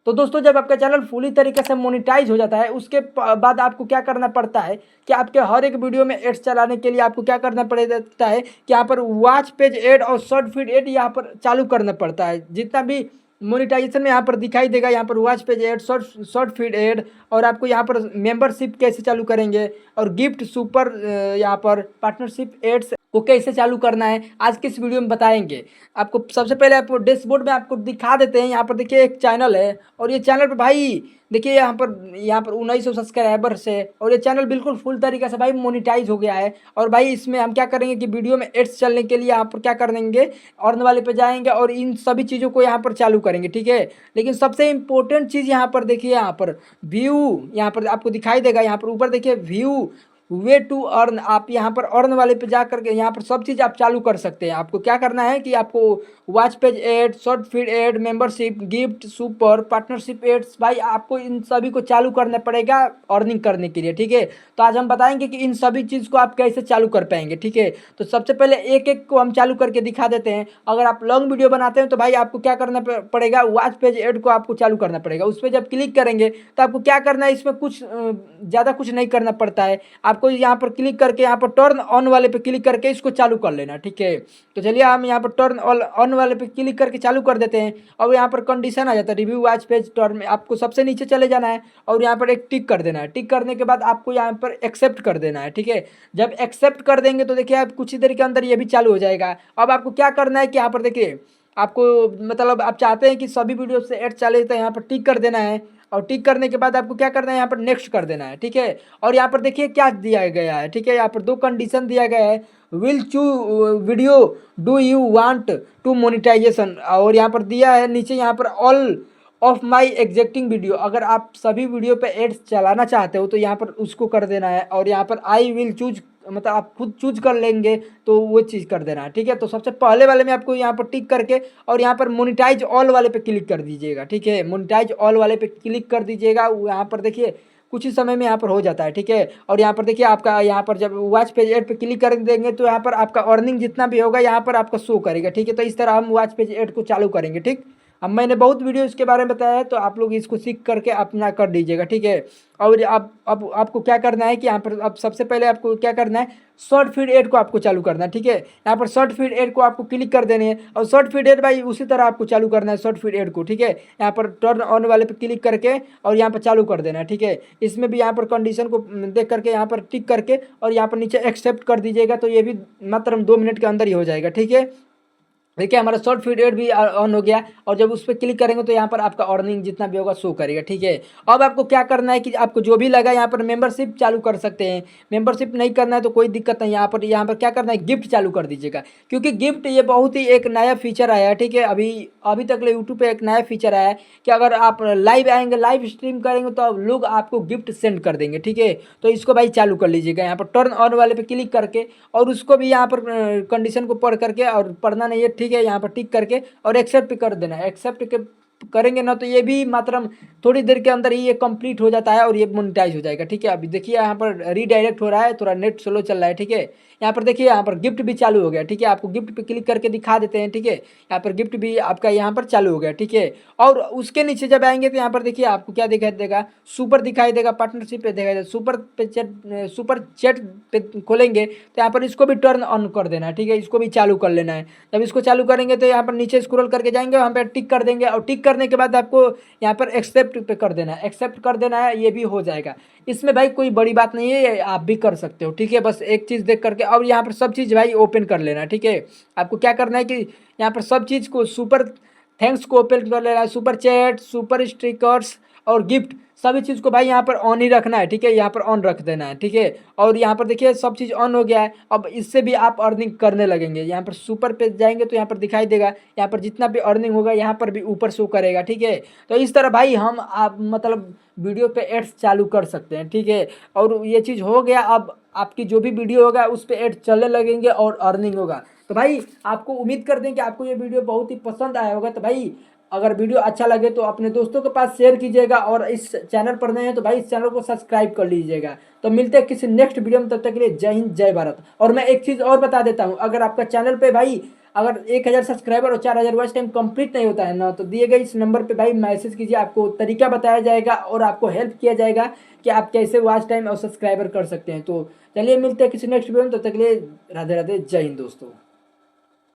तो दोस्तों जब आपका चैनल फुली तरीके से मोनेटाइज हो जाता है उसके बाद आपको क्या करना पड़ता है कि आपके हर एक वीडियो में एड्स चलाने के लिए आपको क्या करना पड़ता है कि यहाँ पर वॉच पेज एड और शॉर्ट फीड एड यहाँ पर चालू करना पड़ता है। जितना भी मोनेटाइजेशन में यहाँ पर दिखाई देगा, यहाँ पर watch page ad, short feed ad, और आपको यहाँ पर मेंबरशिप कैसे चालू करेंगे और गिफ्ट सुपर यहाँ पर पार्टनरशिप एड्स को कैसे चालू करना है आज के इस वीडियो में बताएंगे आपको। सबसे पहले आपको डैशबोर्ड में आपको दिखा देते हैं। यहाँ पर देखिए एक चैनल है और ये चैनल पर भाई देखिए यहाँ पर 1900 सब्सक्राइबर्स है और ये चैनल बिल्कुल फुल तरीके से भाई मोनेटाइज हो गया है। और भाई इसमें हम क्या करेंगे कि वीडियो में एड्स चलने के लिए यहाँ पर क्या कर देंगे, अर्न वाले पे जाएंगे और इन सभी चीज़ों को यहाँ पर चालू करेंगे, ठीक है। लेकिन सबसे इंपॉर्टेंट चीज़ यहाँ पर देखिए, यहाँ पर व्यू यहाँ पर आपको दिखाई देगा, यहाँ पर ऊपर देखिए व्यू वे टू अर्न। आप यहाँ पर अर्न वाले पे जा करके यहाँ पर सब चीज़ आप चालू कर सकते हैं। आपको क्या करना है कि आपको watch page ad, short feed ad, membership, gift super, partnership ads, भाई आपको इन सभी को चालू करना पड़ेगा अर्निंग करने के लिए, ठीक है। तो आज हम बताएंगे कि इन सभी चीज़ को आप कैसे चालू कर पाएंगे, ठीक है। तो सबसे पहले एक एक को हम चालू करके दिखा देते हैं। अगर आप लॉन्ग वीडियो बनाते हैं तो भाई आपको क्या करना पड़ेगा, वॉच पेज एड को आपको चालू करना पड़ेगा। उस पर जब क्लिक करेंगे तो आपको क्या करना है, इसमें कुछ ज़्यादा कुछ नहीं करना पड़ता है। आपको यहाँ पर क्लिक करके यहाँ पर टर्न ऑन वाले पे क्लिक करके इसको चालू कर लेना, ठीक है। तो चलिए हम यहाँ पर टर्न ऑन वाले पे क्लिक करके चालू कर देते हैं। और यहाँ पर कंडीशन आ जाता है रिव्यू वॉच पेज टर्न में, आपको सबसे नीचे चले जाना है और यहाँ पर एक टिक कर देना है। टिक करने के बाद आपको यहाँ पर एक्सेप्ट कर देना है, ठीक है। जब एक्सेप्ट कर देंगे तो देखिए आप कुछ ही देर के अंदर ये भी चालू हो जाएगा। अब आपको क्या करना है कि यहाँ पर देखिए आपको मतलब आप चाहते हैं कि सभी वीडियो से ऐड चले तो यहाँ पर टिक कर देना है। और टिक करने के बाद आपको क्या करना है, यहाँ पर नेक्स्ट कर देना है, ठीक है। और यहाँ पर देखिए क्या दिया गया है, ठीक है। यहाँ पर दो कंडीशन दिया गया है, which video do you want to monetisation, और यहाँ पर दिया है नीचे यहाँ पर all of my existing video. अगर आप सभी वीडियो पे एड्स चलाना चाहते हो तो यहाँ पर उसको कर देना है। और यहाँ पर आई विल चूज, मतलब आप खुद चूज कर लेंगे तो वो चीज़ कर देना है, ठीक है। तो सबसे पहले वाले में आपको यहाँ पर टिक करके और यहाँ पर मोनेटाइज ऑल वाले पे क्लिक कर दीजिएगा, ठीक है। मोनेटाइज ऑल वाले पे क्लिक कर दीजिएगा। यहाँ पर देखिए कुछ ही समय में यहाँ पर हो जाता है, ठीक है। और यहाँ पर देखिए आपका यहाँ पर जब वॉच पेज एड पे क्लिक कर देंगे तो यहाँ पर आपका अर्निंग जितना भी होगा यहाँ पर आपका शो करेगा, ठीक है। तो इस तरह हम वॉच पेज एड को चालू करेंगे, ठीक। अब मैंने बहुत वीडियो इसके बारे में बताया है तो आप लोग इसको सीख करके अपना कर दीजिएगा, ठीक है। और अब आपको क्या करना है कि यहाँ पर अब सबसे पहले आपको क्या करना है, शॉर्ट फीड एड को आपको चालू करना है, ठीक है। यहाँ पर शॉर्ट फीड एड को आपको क्लिक कर देनी है और शॉर्ट फीड एड भाई उसी तरह आपको चालू करना है शॉर्ट फीड एड को, ठीक है। यहाँ पर टर्न ऑन वाले पे क्लिक करके और यहाँ पर चालू कर देना है, ठीक है। इसमें भी यहाँ पर कंडीशन को देख करके यहाँ पर टिक करके और यहाँ पर नीचे एक्सेप्ट कर दीजिएगा तो ये भी मात्र 2 मिनट के अंदर ही हो जाएगा, ठीक है। देखिए हमारा शॉर्ट फीड एड भी ऑन हो गया और जब उस पर क्लिक करेंगे तो यहाँ पर आपका अर्निंग जितना भी होगा शो करेगा, ठीक है। अब आपको क्या करना है कि आपको जो भी लगा यहाँ पर मेंबरशिप चालू कर सकते हैं। मेंबरशिप नहीं करना है तो कोई दिक्कत नहीं, यहाँ पर क्या करना है, गिफ्ट चालू कर दीजिएगा। क्योंकि गिफ्ट ये बहुत ही एक नया फीचर आया है, ठीक है। अभी तक यूट्यूब पे एक नया फीचर आया है कि अगर आप लाइव आएंगे, लाइव स्ट्रीम करेंगे तो लोग आपको गिफ्ट सेंड कर देंगे, ठीक है। तो इसको भाई चालू कर लीजिएगा। यहाँ पर टर्न ऑन वाले पे क्लिक करके और उसको भी यहाँ पर कंडीशन को पढ़ करके, और पढ़ना नहीं है, ठीक है, यहाँ पर टिक करके और एक्सेप्ट कर देना है। एक्सेप्ट करेंगे ना तो ये भी मतलब थोड़ी देर के अंदर ही ये कंप्लीट हो जाता है और ये मोनेटाइज हो जाएगा, ठीक है। अभी देखिए यहाँ पर रीडायरेक्ट हो रहा है, थोड़ा नेट स्लो चल रहा है, ठीक है। यहाँ पर देखिए यहाँ पर गिफ्ट भी चालू हो गया, ठीक है। आपको गिफ्ट पे क्लिक करके दिखा देते हैं, ठीक है। यहाँ पर गिफ्ट भी आपका यहाँ पर चालू हो गया, ठीक है। और उसके नीचे जब आएंगे तो यहाँ पर देखिए आपको क्या दिखाई देगा, सुपर दिखाई देगा, पार्टनरशिप पे दिखाई देगा, सुपर चैट पे खोलेंगे तो यहाँ पर इसको भी टर्न ऑन कर देना है, ठीक है। इसको भी चालू कर लेना है। जब इसको चालू करेंगे तो यहाँ पर नीचे स्क्रॉल करके जाएंगे, वहाँ पर टिक कर देंगे और टिक करने के बाद आपको यहाँ पर एक्सेप्ट पे कर देना है। एक्सेप्ट कर देना है, ये भी हो जाएगा। इसमें भाई कोई बड़ी बात नहीं है, आप भी कर सकते हो, ठीक है। बस एक चीज़ देख करके और यहाँ पर सब चीज़ भाई ओपन कर लेना है, ठीक है। आपको क्या करना है कि यहाँ पर सब चीज़ को सुपर थैंक्स को ओपन कर लेना है, सुपर चैट, सुपर स्टिकर्स और गिफ्ट सभी चीज़ को भाई यहाँ पर ऑन ही रखना है, ठीक है। यहाँ पर ऑन रख देना है, ठीक है। और यहाँ पर देखिए सब चीज़ ऑन हो गया है। अब इससे भी आप अर्निंग करने लगेंगे। यहाँ पर सुपर पे जाएंगे तो यहाँ पर दिखाई देगा, यहाँ पर जितना भी अर्निंग होगा यहाँ पर भी ऊपर शो करेगा, ठीक है। तो इस तरह भाई हम आप मतलब वीडियो पे एड्स चालू कर सकते हैं, ठीक है। और ये चीज़ हो गया, अब आपकी जो भी वीडियो होगा उस पर एड चलने लगेंगे और अर्निंग होगा। तो भाई आपको उम्मीद करते हैं कि आपको ये वीडियो बहुत ही पसंद आया होगा। तो भाई अगर वीडियो अच्छा लगे तो अपने दोस्तों के पास शेयर कीजिएगा और इस चैनल पर नए हैं तो भाई इस चैनल को सब्सक्राइब कर लीजिएगा। तो मिलते हैं किसी नेक्स्ट वीडियो में, तब तक के लिए जय हिंद जय भारत। और मैं एक चीज़ और बता देता हूँ, अगर आपका चैनल पे भाई अगर 1000 सब्सक्राइबर और 4000 वॉच टाइम कंप्लीट नहीं होता है ना, तो दिए गए इस नंबर पे भाई मैसेज कीजिए, आपको तरीका बताया जाएगा और आपको हेल्प किया जाएगा कि आप कैसे वॉच टाइम और सब्सक्राइबर कर सकते हैं। तो चलिए मिलते हैं किसी नेक्स्ट वीडियो में, तब तक के लिए राधे राधे, जय हिंद दोस्तों।